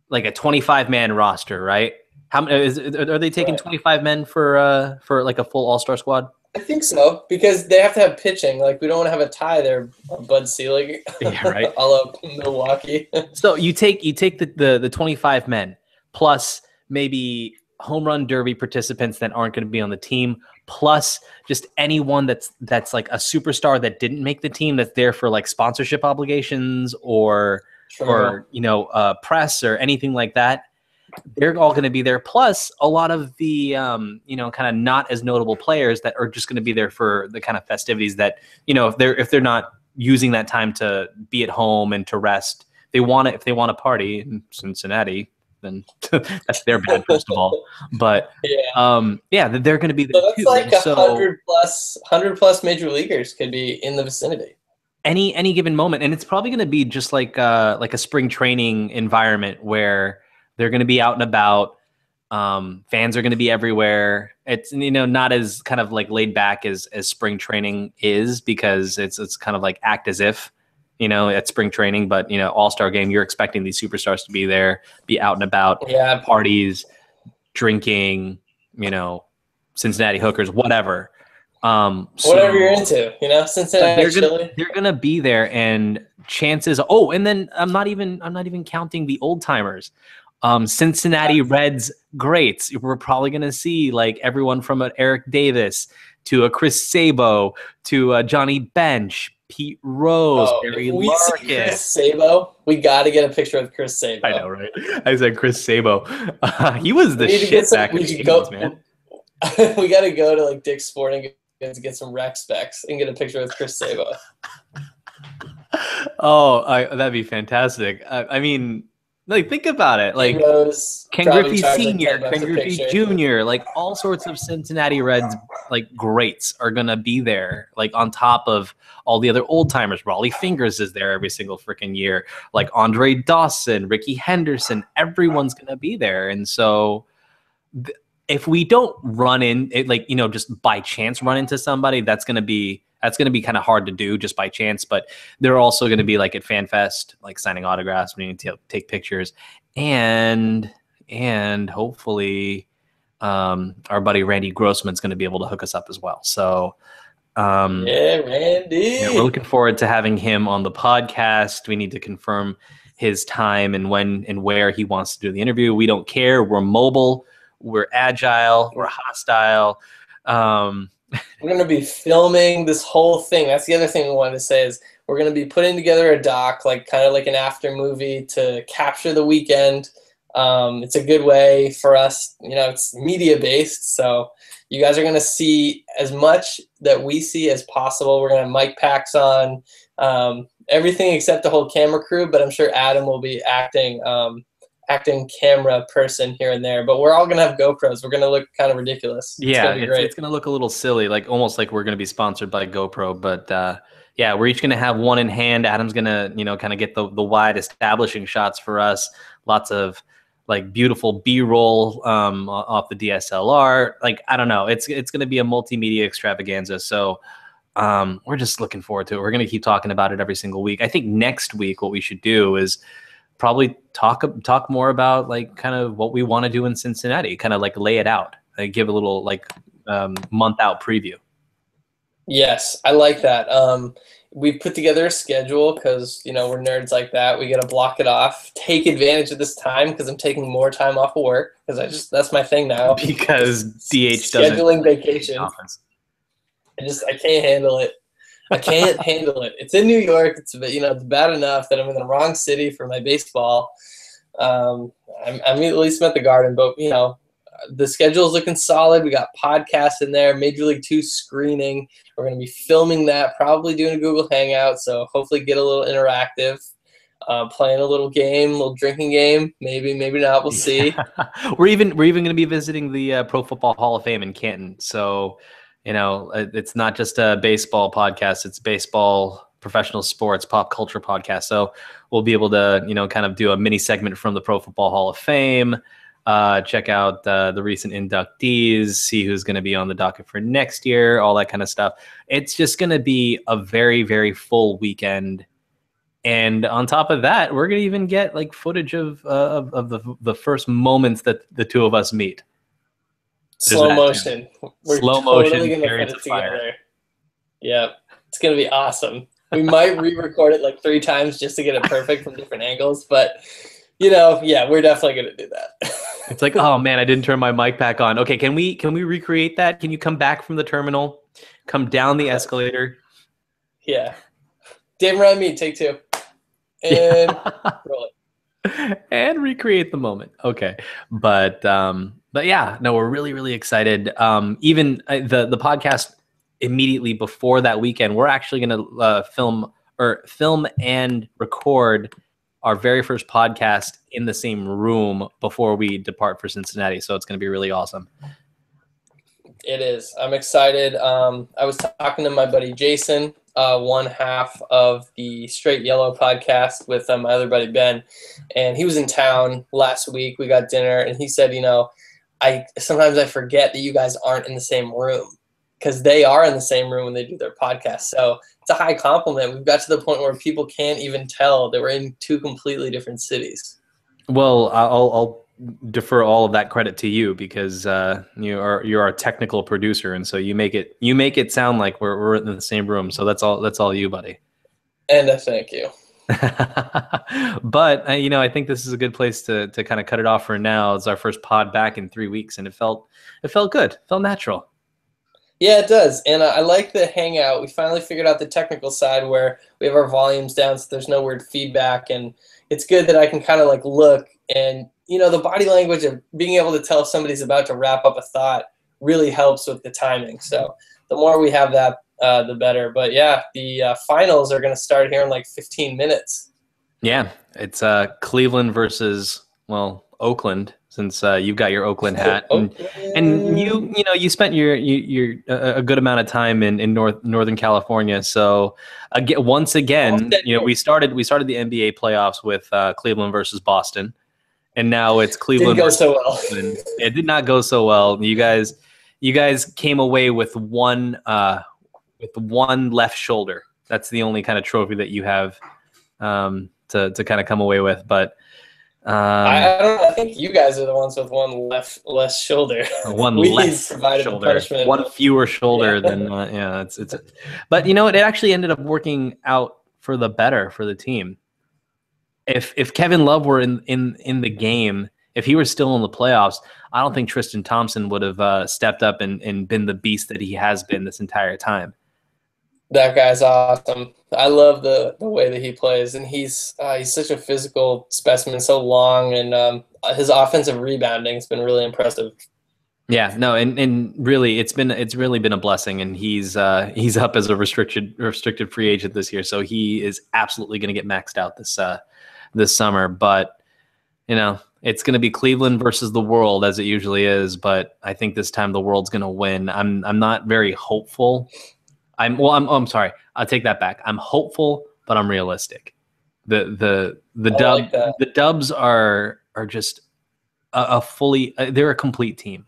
like a 25-man roster, right? Are they taking 25 men for like a full All-Star squad? I think so, because they have to have pitching. Like, we don't want to have a tie there, Bud Selig. Yeah, right. All of Milwaukee. So you take the 25 men plus maybe home run derby participants that aren't going to be on the team, plus just anyone that's like a superstar that didn't make the team, that's there for like sponsorship obligations or you know, press or anything like that. They're all going to be there, plus a lot of the you know, kind of not as notable players that are just going to be there for the kind of festivities that, you know, if they're not using that time to be at home and to rest, if they want to party in Cincinnati, then that's their bad, first of all. But they're going to be there. So that's too. like 100 plus major leaguers could be in the vicinity. Any given moment, and it's probably going to be just like a spring training environment where they're going to be out and about. Fans are going to be everywhere. It's, you know, not as kind of like laid back as spring training is, because it's kind of like act as if, you know, at spring training, but, you know, All-Star game, you're expecting these superstars to be there, be out and about, parties, drinking, you know, Cincinnati hookers, whatever. Whatever you're into, you know, Cincinnati chili. They're gonna be there, and chances. Oh, and then I'm not even counting the old timers. Cincinnati Reds greats. We're probably gonna see like everyone from an Eric Davis to a Chris Sabo to a Johnny Bench, Pete Rose, Barry Larkin. Chris Sabo, we got to get a picture of Chris Sabo. I know, right? I said Chris Sabo. He was the shit back in the 80s, man. We got to go to like Dick's Sporting Goods to get some rec specs and get a picture with Chris Sabo. Oh, that'd be fantastic. I mean, Like, think about it. Like, Heroes Ken probably Griffey charge like Sr., $10 Ken a Griffey picture. Jr., like all sorts of Cincinnati Reds like greats are gonna be there, like on top of all the other old timers. Raleigh Fingers is there every single freaking year. Like Andre Dawson, Ricky Henderson, everyone's gonna be there. And so if we don't run in it, like, you know, just by chance run into somebody, that's gonna be kind of hard to do just by chance. But they're also going to be like at FanFest, like signing autographs, we need to take pictures, and hopefully our buddy Randy Grossman's going to be able to hook us up as well. So Yeah, Randy. yeah, we're looking forward to having him on the podcast. We need to confirm his time and when and where he wants to do the interview. We don't care. We're mobile. We're agile. We're hostile. We're going to be filming this whole thing. That's the other thing we wanted to say is we're going to be putting together a doc, like kind of like an after movie to capture the weekend. It's a good way for us, you know, it's media based. So you guys are going to see as much that we see as possible. We're going to have mic packs on, everything except the whole camera crew, but I'm sure Adam will be acting camera person here and there, but we're all gonna have GoPros. We're gonna look kind of ridiculous. Yeah, it's gonna look a little silly, like almost like we're gonna be sponsored by GoPro. But yeah, we're each gonna have one in hand. Adam's gonna, you know, kind of get the wide establishing shots for us. Lots of like beautiful B-roll off the DSLR. Like, I don't know, it's gonna be a multimedia extravaganza. So we're just looking forward to it. We're gonna keep talking about it every single week. I think next week what we should do is probably talk more about like kind of what we want to do in Cincinnati, kind of like lay it out, like give a little like month out preview. Yes, I like that. We put together a schedule because, you know, we're nerds like that. We got to block it off, take advantage of this time because I'm taking more time off of work because that's my thing now. Because DH scheduling vacation. I can't handle it. I can't handle it. It's in New York. It's, you know, it's bad enough that I'm in the wrong city for my baseball. I'm at least at the Garden, but you know, the schedule is looking solid. We got podcasts in there, Major League 2 screening. We're going to be filming that, probably doing a Google Hangout. So hopefully get a little interactive, playing a little game, a little drinking game. Maybe not. We'll see. We're even going to be visiting the Pro Football Hall of Fame in Canton. So, you know, it's not just a baseball podcast, it's baseball, professional sports, pop culture podcast. So we'll be able to, you know, kind of do a mini segment from the Pro Football Hall of Fame, check out the recent inductees, see who's going to be on the docket for next year, all that kind of stuff. It's just going to be a very, very full weekend. And on top of that, we're going to even get like footage of the first moments that the two of us meet. Slow motion. We're slow totally motion. gonna put it together. Yeah, it's gonna be awesome. We might re-record it like 3 times just to get it perfect from different angles, but you know, yeah, we're definitely gonna do that. It's like, oh man, I didn't turn my mic back on. Okay, can we recreate that? Can you come back from the terminal, come down the escalator? Yeah, Dave around me, take 2, and roll it, and recreate the moment. Okay, but yeah, no, we're really, really excited. Even the podcast immediately before that weekend, we're actually going to film and record our very first podcast in the same room before we depart for Cincinnati. So it's going to be really awesome. It is. I'm excited. I was talking to my buddy Jason, one half of the Straight Yellow podcast with my other buddy Ben, and he was in town last week. We got dinner, and he said, you know, sometimes I forget that you guys aren't in the same room because they are in the same room when they do their podcast. So it's a high compliment. We've got to the point where people can't even tell that we're in 2 completely different cities. Well, I'll defer all of that credit to you because you're our technical producer, and so you make it sound like we're in the same room. So that's all you, buddy. And thank you. But you know, I think this is a good place to kind of cut it off for now. It's our first pod back in 3 weeks, and it felt good. It felt natural. Yeah, it does. And I like the hangout. We finally figured out the technical side where we have our volumes down so there's no weird feedback, and it's good that I can kind of like look and, you know, the body language of being able to tell if somebody's about to wrap up a thought really helps with the timing. So the more we have that, the better. But yeah, the finals are going to start here in like 15 minutes. Yeah, it's Cleveland versus, well, Oakland, since you've got your Oakland hat, and you spent your a good amount of time in Northern California. So again, once again, we started the NBA playoffs with Cleveland versus Boston, and now it's Cleveland. Didn't go so well. It did not go so well. You guys came away with one left shoulder. That's the only kind of trophy that you have to kind of come away with. But I don't know. I think you guys are the ones with one less shoulder. One less shoulder, one fewer shoulder than it's. But it actually ended up working out for the better for the team. If Kevin Love were in the game, if he were still in the playoffs, I don't think Tristan Thompson would have stepped up and been the beast that he has been this entire time. That guy's awesome. I love the way that he plays, and he's such a physical specimen, so long, and his offensive rebounding has been really impressive. Yeah, no, and really, it's really been a blessing, and he's up as a restricted free agent this year, so he is absolutely going to get maxed out this summer. But it's going to be Cleveland versus the world, as it usually is. But I think this time the world's going to win. I'm not very hopeful. I'm sorry. I'll take that back. I'm hopeful, but I'm realistic. The Dubs are just they're a complete team.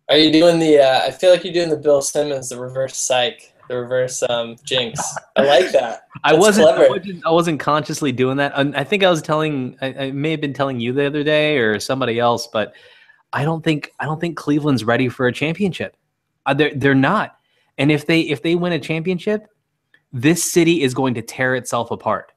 Are you doing I feel like you're doing the Bill Simmons, the reverse psych, the reverse jinx. I like that. I wasn't consciously doing that. I think I may have been telling you the other day or somebody else, but I don't think Cleveland's ready for a championship. They're not. And if they win a championship, this city is going to tear itself apart.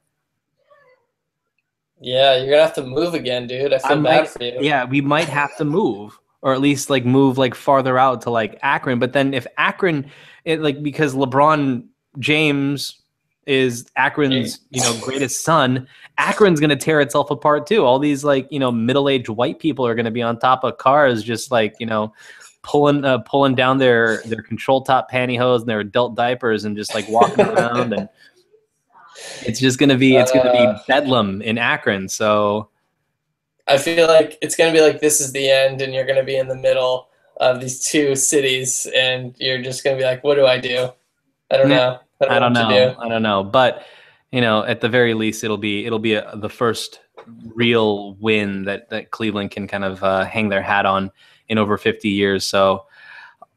Yeah, you're gonna have to move again, dude. I feel bad for you. Yeah, we might have to move, or at least move farther out to Akron. But then if Akron, because LeBron James is Akron's greatest son, Akron's gonna tear itself apart too. All these middle-aged white people are gonna be on top of cars, just pulling down their control top pantyhose and their adult diapers and just walking around, and it's gonna be bedlam in Akron. So I feel like it's gonna be this is the end, and you're gonna be in the middle of these two cities, and you're just gonna be like, what do I do? I don't know. I don't know. But at the very least, it'll be the first real win that Cleveland can kind of hang their hat on in over 50 years. So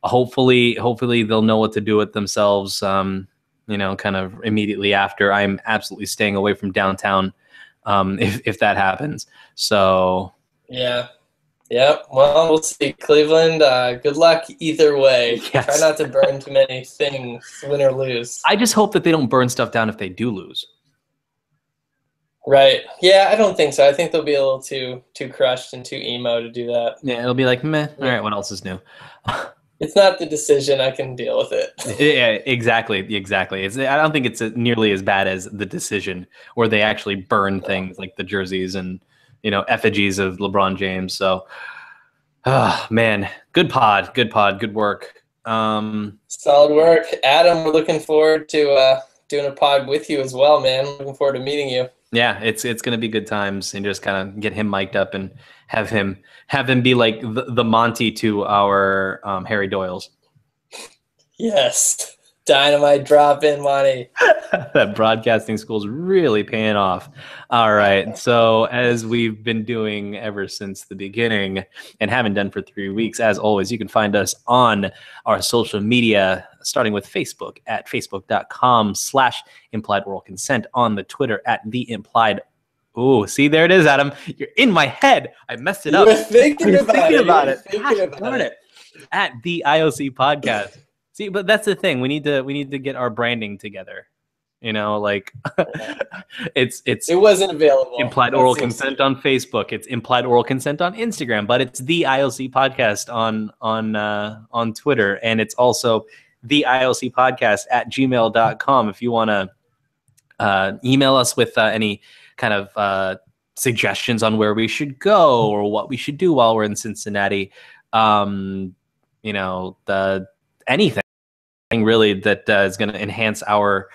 hopefully they'll know what to do with themselves, kind of immediately after. I'm absolutely staying away from downtown if that happens. So yeah. Well, we'll see. Cleveland, good luck either way. Yes. Try not to burn too many things, win or lose. I just hope that they don't burn stuff down if they do lose. Right. Yeah, I don't think so. I think they'll be a little too crushed and too emo to do that. Yeah, it'll be like, meh, all right, what else is new? It's not the decision. I can deal with it. Yeah, exactly. I don't think it's nearly as bad as the decision where they actually burn things like the jerseys and, effigies of LeBron James. So, man, good pod, good work. Solid work. Adam, we're looking forward to doing a pod with you as well, man. Looking forward to meeting you. Yeah, it's going to be good times, and just kind of get him mic'd up and have him be like the Monty to our Harry Doyle's. Yes. Dynamite drop in, Monty. That broadcasting school is really paying off. All right. So as we've been doing ever since the beginning and haven't done for 3 weeks, as always, you can find us on our social media, starting with Facebook at facebook.com/implied oral consent, on the Twitter at the implied. Oh, see, there it is, Adam. You're in my head. I messed it up. You were thinking about it. Gosh darn it. At the IOC podcast. See, but that's the thing. We need to get our branding together. It wasn't available. Implied Oral Consent on Facebook. It's Implied Oral Consent on Instagram, but it's the IOC podcast on Twitter, and it's also the IOC podcast at gmail.com. If you want to email us with any kind of suggestions on where we should go or what we should do while we're in Cincinnati, anything really that is going to enhance our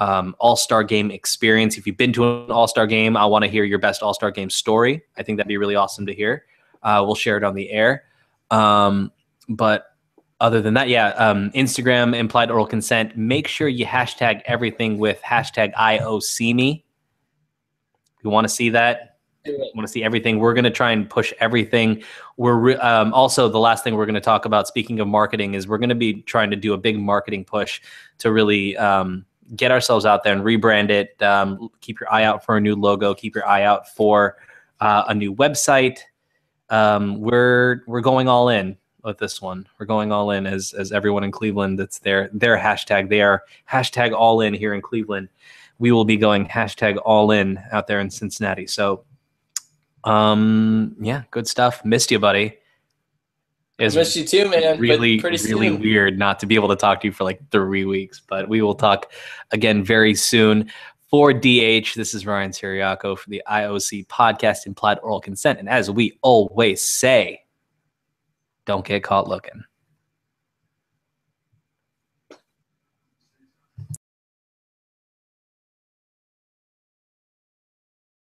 All-Star Game experience. If you've been to an All-Star Game, I want to hear your best All-Star Game story. I think that'd be really awesome to hear. We'll share it on the air. But other than that, Instagram, Implied Oral Consent. Make sure you hashtag everything with hashtag IOCme. If you want to see that, want to see everything, we're going to try and push everything. We're also, the last thing we're going to talk about, speaking of marketing, is we're going to be trying to do a big marketing push to really get ourselves out there and rebrand it. Keep your eye out for a new logo. Keep your eye out for a new website. We're going all in with this one. We're going all in as everyone in Cleveland. That's their hashtag. They are hashtag all in here in Cleveland. We will be going hashtag all in out there in Cincinnati. So, good stuff. Missed you, buddy. I missed you too, man. Really weird not to be able to talk to you for like 3 weeks, but we will talk again very soon. For DH, this is Ryan Ciriaco for the IOC podcast, Implied Oral Consent. And as we always say, don't get caught looking.